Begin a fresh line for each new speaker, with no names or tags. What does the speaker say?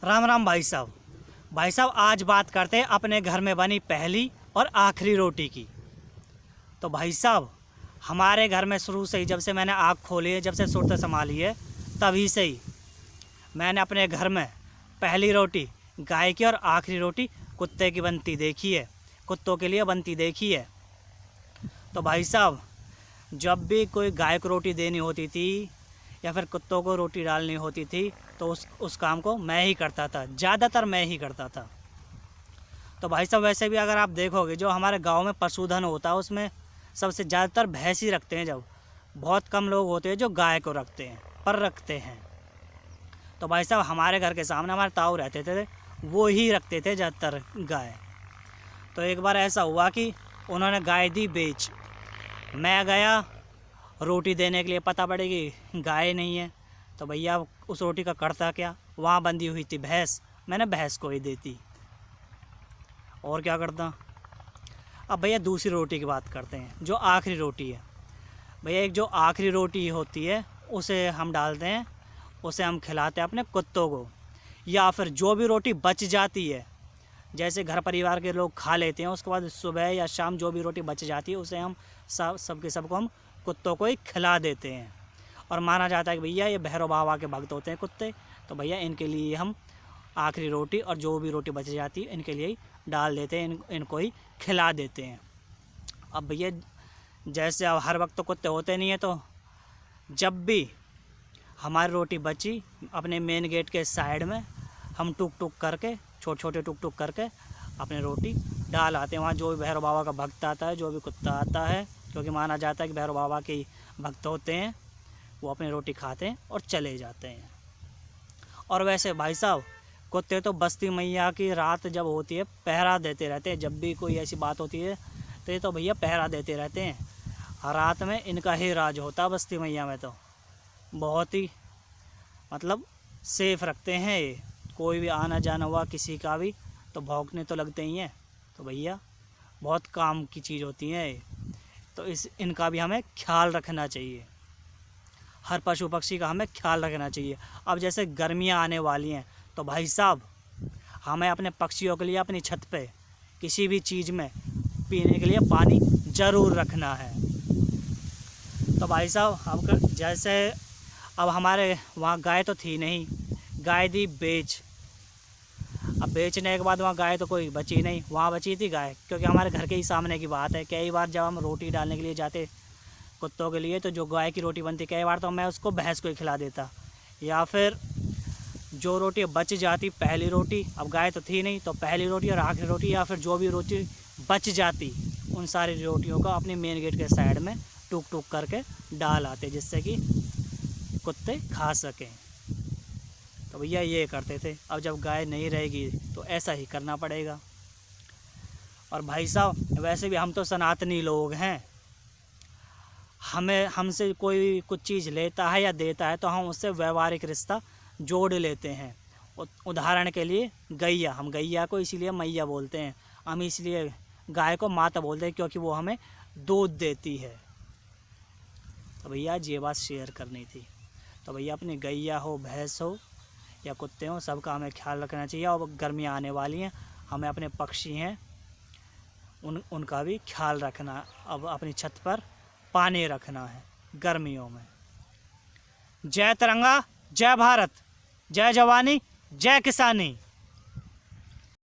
राम राम भाई साहब। आज बात करते हैं अपने घर में बनी पहली और आखिरी रोटी की। तो भाई साहब, हमारे घर में शुरू से ही, जब से मैंने आँख खोली है, जब से सुरत संभाली है, तभी से ही मैंने अपने घर में पहली रोटी गाय की और आखिरी रोटी कुत्ते की बनती देखी है, कुत्तों के लिए बनती देखी है। तो भाई साहब, जब भी कोई गाय को रोटी देनी होती थी या फिर कुत्तों को रोटी डालनी होती थी तो उस काम को मैं ही करता था, ज़्यादातर मैं ही करता था। तो भाई साहब, वैसे भी अगर आप देखोगे, जो हमारे गांव में पशुधन होता है उसमें सबसे ज़्यादातर भैंस ही रखते हैं। जब बहुत कम लोग होते हैं जो गाय को रखते हैं, पर रखते हैं। तो भाई साहब, हमारे घर के सामने हमारे ताऊ रहते थे, वो ही रखते थे ज़्यादातर गाय। तो एक बार ऐसा हुआ कि उन्होंने गाय दी बेच। मैं गया रोटी देने के लिए, पता पड़ेगी गाय नहीं है। तो भैया उस रोटी का करता क्या, वहाँ बंधी हुई थी भैंस, मैंने भैंस को ही देती, और क्या करता। अब भैया दूसरी रोटी की बात करते हैं, जो आखिरी रोटी है। भैया एक जो आखिरी रोटी होती है उसे हम डालते हैं, उसे हम खिलाते हैं अपने कुत्तों को। या फिर जो भी रोटी बच जाती है, जैसे घर परिवार के लोग खा लेते हैं, उसके बाद सुबह या शाम जो भी रोटी बच जाती है उसे हम सबको हम कुत्तों को ही खिला देते हैं। और माना जाता है कि भैया ये भैरव बाबा के भक्त होते हैं कुत्ते, तो भैया इनके लिए हम आखिरी रोटी और जो भी रोटी बच जाती है इनके लिए ही डाल देते हैं, इनको ही खिला देते हैं। अब भैया जैसे अब हर वक्त तो कुत्ते होते नहीं हैं, तो जब भी हमारी रोटी बची, अपने मेन गेट के साइड में हम टुक टुक करके, छोटे छोटे टुक टुक करके अपनी रोटी डाल आते हैं। वहाँ जो भी भैरव बाबा का भक्त आता है, जो भी कुत्ता आता है, क्योंकि माना जाता है कि भैरव बाबा के भक्त होते हैं, वो अपनी रोटी खाते हैं और चले जाते हैं। और वैसे भाई साहब, कुत्ते तो बस्ती मैया की रात जब होती है पहरा देते रहते हैं। जब भी कोई ऐसी बात होती है तो ये तो भैया पहरा देते रहते हैं। रात में इनका ही राज होता है बस्ती मैया में। तो बहुत ही मतलब सेफ रखते हैं ये। कोई भी आना जाना हुआ किसी का भी तो भौंकने तो लगते ही हैं। तो भैया बहुत काम की चीज़ होती है ये। तो इनका भी हमें ख्याल रखना चाहिए, हर पशु पक्षी का हमें ख्याल रखना चाहिए। अब जैसे गर्मियाँ आने वाली हैं, तो भाई साहब हमें अपने पक्षियों के लिए अपनी छत पे किसी भी चीज़ में पीने के लिए पानी ज़रूर रखना है। तो भाई साहब, अब जैसे अब हमारे वहाँ गाय तो थी नहीं, गाय दी बेच। अब बेचने के बाद वहाँ गाय तो कोई बची नहीं, वहाँ बची थी गाय, क्योंकि हमारे घर के ही सामने की बात है। कई बार जब हम रोटी डालने के लिए जाते कुत्तों के लिए, तो जो गाय की रोटी बनती, कई बार तो मैं उसको भैंस को ही खिला देता। या फिर जो रोटी बच जाती, पहली रोटी, अब गाय तो थी नहीं, तो पहली रोटी और आखिरी रोटी, या फिर जो भी रोटी बच जाती, उन सारी रोटियों को अपनी मेन गेट के साइड में टुक टुक करके डाल आते, जिससे कि कुत्ते खा सकें। तो भैया ये करते थे। अब जब गाय नहीं रहेगी तो ऐसा ही करना पड़ेगा। और भाई साहब, वैसे भी हम तो सनातनी लोग हैं, हमसे कोई कुछ चीज़ लेता है या देता है तो हम उससे व्यवहारिक रिश्ता जोड़ लेते हैं। उदाहरण के लिए गैया, हम गैया को इसीलिए मैया बोलते हैं, हम इसलिए गाय को माता बोलते हैं क्योंकि वो हमें दूध देती है। तो भैया ये बात शेयर करनी थी। तो भैया अपनी गैया हो, भैंस हो या कुत्ते हो, सबका हमें ख्याल रखना चाहिए। और गर्मियाँ आने वाली हैं, हमें अपने पक्षी हैं उनका भी ख्याल रखना। अब अपनी छत पर पानी रखना है गर्मियों में। जय तिरंगा, जय भारत, जय जवानी, जय किसानी।